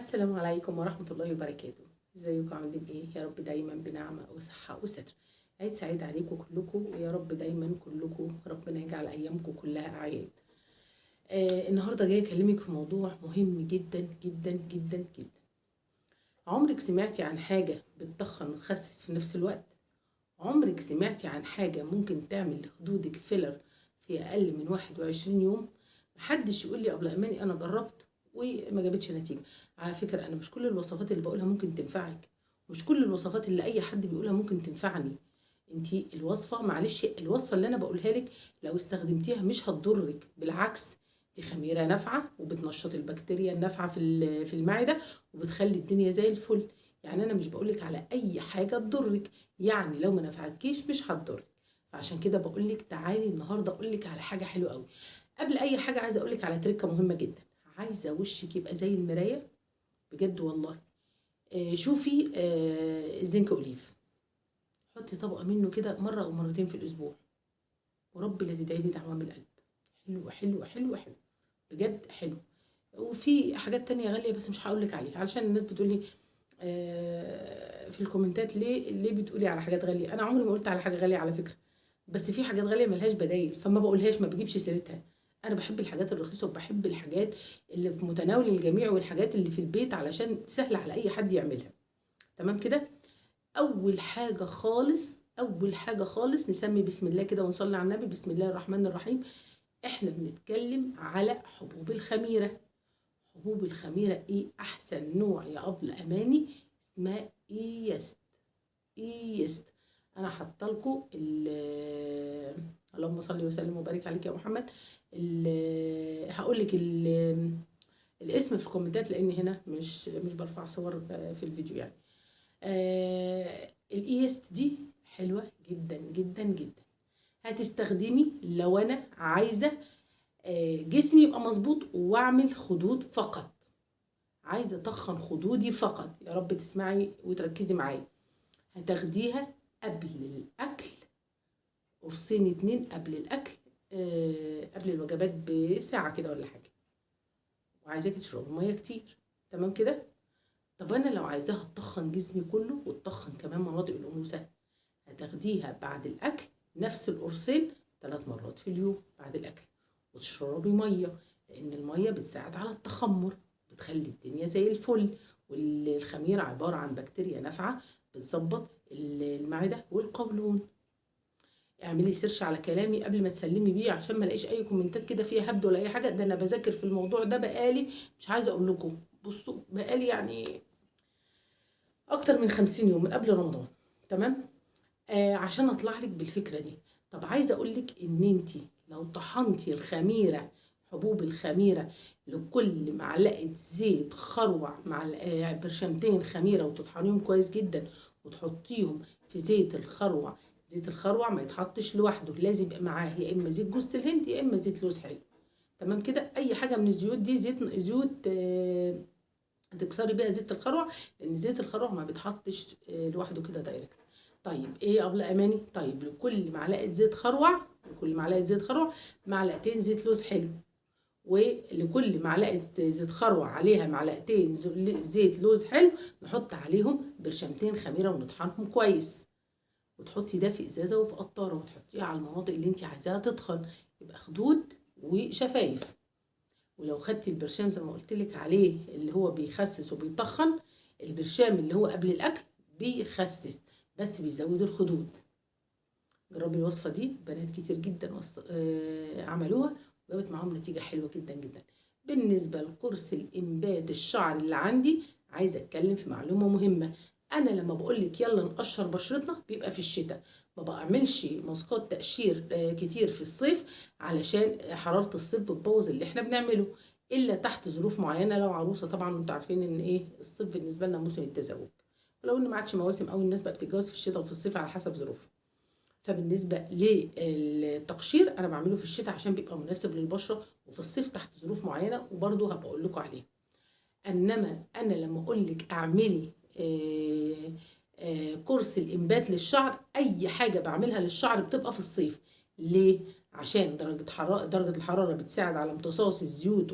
السلام عليكم ورحمة الله وبركاته. ازيكم عاملين ايه؟ يا رب دايما بنعمة وصحة وستر. عيد سعيد عليكم كلكم، ويا رب دايما كلكم ربنا يجعل ايامكم كلها اعياد. النهارده جاي اكلمك في موضوع مهم جدا جدا جدا جدا. عمرك سمعتي عن حاجة بتتخن وتخسس في نفس الوقت؟ عمرك سمعتي عن حاجة ممكن تعمل لخدودك فيلر في اقل من 21 يوم؟ محدش يقول لي قبل اماني انا جربت وما جابتش نتيجه. على فكره انا مش كل الوصفات اللي بقولها ممكن تنفعك، مش كل الوصفات اللي اي حد بيقولها ممكن تنفعني. انتي الوصفه، معلش، الوصفه اللي انا بقولها لك لو استخدمتيها مش هتضرك، بالعكس دي خميره نافعه وبتنشط البكتيريا النافعه في المعده وبتخلي الدنيا زي الفل. يعني انا مش بقولك على اي حاجه تضرك، يعني لو ما نفعتكيش مش هتضرك. فعشان كده بقولك تعالي النهارده اقولك على حاجه حلوه قوي. قبل اي حاجه عايزه اقولك على تركه مهمه جدا. عايزه وشك يبقى زي المرايه بجد والله. شوفي الزنك اوليف، حطي طبقه منه كده مره او مرتين في الاسبوع، وربي لا تدعي لي دعوه من القلب. حلو حلو حلو حلو، بجد حلو. وفي حاجات تانية غاليه بس مش هقولك عليها علشان الناس بتقولي في الكومنتات ليه بتقولي على حاجات غاليه. انا عمري ما قلت على حاجه غاليه على فكره، بس في حاجات غاليه ملهاش بدايل فما بقولهاش، ما بجيبش سيرتها. انا بحب الحاجات الرخيصه وبحب الحاجات اللي في متناول الجميع والحاجات اللي في البيت علشان سهله على اي حد يعملها. تمام كده. اول حاجه خالص نسمي بسم الله كده ونصلي على النبي. بسم الله الرحمن الرحيم. احنا بنتكلم على حبوب الخميره. حبوب الخميره ايه؟ احسن نوع يا ابل اماني اسمها ايست. انا حاطه لكم اللهم صل وسلم وبارك عليك يا محمد. هقول لك الاسم في الكومنتات لان هنا مش برفع صور في الفيديو يعني. الايست دي حلوه جدا جدا جدا. هتستخدمي لو انا عايزه جسمي يبقى مظبوط واعمل خدود فقط، عايزه اتخن خدودي فقط، يا رب تسمعي وتركزي معايا. هتاخديها قبل الاكل، قرصين 2 قبل الاكل، قبل الوجبات بساعه كده ولا حاجه، وعايزاكي تشربي ميه كتير. تمام كده. طب انا لو عايزاها تطخن جسمي كله وتطخن كمان مناطق الانوثه، هتاخديها بعد الاكل نفس القرصين 3 مرات في اليوم بعد الاكل، وتشربي ميه لان الميه بتساعد على التخمر، بتخلي الدنيا زي الفل. والخميره عباره عن بكتيريا نافعه بتظبط المعده والقولون. اعملي سيرش على كلامي قبل ما تسلمي بيه عشان ما الاقيش اي كومنتات كده فيها هبد ولا اي حاجه. ده انا بذاكر في الموضوع ده بقالي، مش عايزه اقول لكم، بصوا بقالي يعني اكتر من 50 يوم من قبل رمضان. تمام. عشان اطلع لك بالفكره دي. طب عايزه اقول لك ان انت لو طحنتي الخميره، حبوب الخميره، لكل معلقه زيت خروع مع برشامتين خميره وتطحنيهم كويس جدا وتحطيهم في زيت الخروع. زيت الخروع ما يتحطش لوحده، لازم يبقى معاه يا اما زيت جوز الهند يا اما زيت لوز حلو. تمام كده. اي حاجه من الزيوت دي زيوت تكسري بيها زيت الخروع، لان زيت الخروع ما بيتحطش لوحده كده دايركت. طيب ايه يا ابله اماني؟ طيب لكل معلقه زيت خروع، لكل معلقه زيت خروع معلقتين زيت لوز حلو، ولكل معلقه زيت خروع عليها معلقتين زيت لوز حلو، نحط عليهم برشامتين خميره ونطحنهم كويس. وتحطي ده في ازازه وفي قطاره وتحطيه على المناطق اللي انت عايزاها تتخن، يبقى خدود وشفايف. ولو خدتي البرشام زي ما قلت لك عليه اللي هو بيخسس وبيطخن، البرشام اللي هو قبل الاكل بيخسس بس بيزود الخدود. جربي الوصفه دي، بنات كتير جدا عملوها وجابت معاهم نتيجه حلوه جدا جدا. بالنسبه لقرص الانبات الشعر اللي عندي، عايزه اتكلم في معلومه مهمه. انا لما بقول لك يلا نقشر بشرتنا بيبقى في الشتاء، ما بعملش ماسكات تقشير كتير في الصيف علشان حراره الصيف بتبوظ اللي احنا بنعمله، الا تحت ظروف معينه. لو عروسه طبعا انتوا عارفين ان ايه الصيف بالنسبه لنا موسم التزاوج، ولو ان ما عادش مواسم قوي الناس بقى بتتجوز في الشتاء وفي الصيف على حسب ظروفها. فبالنسبه للتقشير انا بعمله في الشتاء عشان بيبقى مناسب للبشره، وفي الصيف تحت ظروف معينه وبرده هبقى اقول لكم عليها. انما انا لما اقول لك اعملي كورس الانبات للشعر، اي حاجه بعملها للشعر بتبقى في الصيف. ليه؟ عشان درجه الحراره بتساعد على امتصاص الزيوت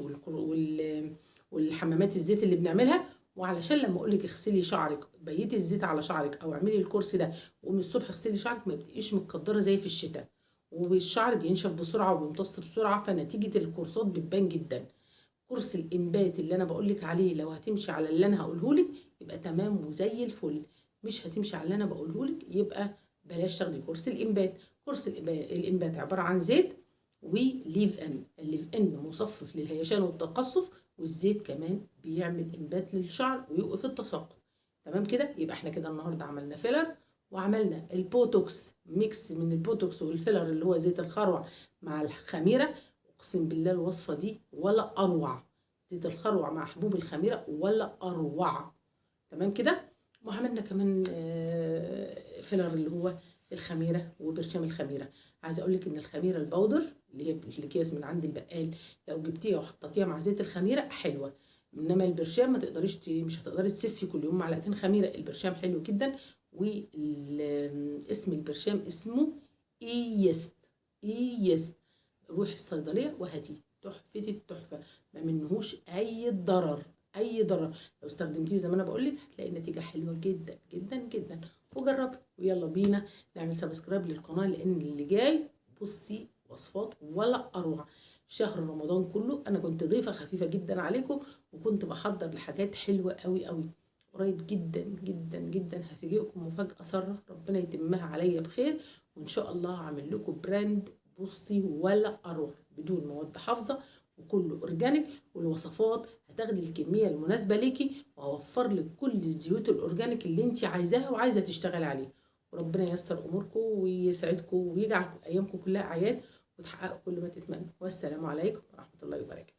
والحمامات الزيت اللي بنعملها، وعلشان لما اقولك اغسلي شعرك، بيتي الزيت على شعرك او اعملي الكورس ده وقومي الصبح اغسلي شعرك، ما بتبقيش متقدره زي في الشتاء، والشعر بينشف بسرعه وبيمتص بسرعه، فنتيجه الكورسات بتبان جدا. كورس الانبات اللي انا بقولك عليه، لو هتمشي على اللي انا هقولهولك يبقى تمام وزي الفل، مش هتمشي على اللي انا بقولهولك يبقى بلاش تاخدي كورس الانبات. كورس الانبات عباره عن زيت وليف ان، الليف ان مصفف للهيشان والتقصف، والزيت كمان بيعمل انبات للشعر ويوقف التساقط. تمام كده، يبقى احنا كده النهارده عملنا فيلر، وعملنا البوتوكس، ميكس من البوتوكس والفيلر اللي هو زيت الخروع مع الخميره. اقسم بالله الوصفه دي ولا اروع، زيت الخروع مع حبوب الخميره ولا اروع. تمام كده. وعملنا كمان فيلر اللي هو الخميره وبرشام الخميره. عايزه اقول لك ان الخميره البودر اللي هي الاكياس من عند البقال، لو جبتيها وحطيتيها مع زيت الخميره حلوه، انما البرشام ما تقدريش مش هتقدري تسفي كل يوم معلقتين خميره. البرشام حلو جدا، واسم البرشام اسمه ايست. ايست، روحي الصيدليه وهاتيه، تحفه التحفه، ما منهوش اي ضرر، اي ضرر. لو استخدمتيه زي ما انا بقول لك هتلاقي نتيجه حلوه جدا جدا جدا. وجربي، ويلا بينا نعمل سبسكرايب للقناه، لان اللي جاي بصي وصفات ولا اروع. شهر رمضان كله انا كنت ضيفه خفيفه جدا عليكم، وكنت بحضر لحاجات حلوه قوي قوي. قريب جدا جدا جدا هفاجئكم مفاجاه ساره، ربنا يتمها عليا بخير، وان شاء الله هعمل لكم براند بصي ولا اروع، بدون مواد حافظه، وكله اورجانيك، والوصفات هتاخدي الكميه المناسبه ليكي، وهوفر لك كل الزيوت الاورجانيك اللي انت عايزاها وعايزه تشتغلي عليه. وربنا ييسر اموركم ويسعدكم ويجعل ايامكم كلها اعياد، وتحققوا كل ما تتمنوا. والسلام عليكم ورحمه الله وبركاته.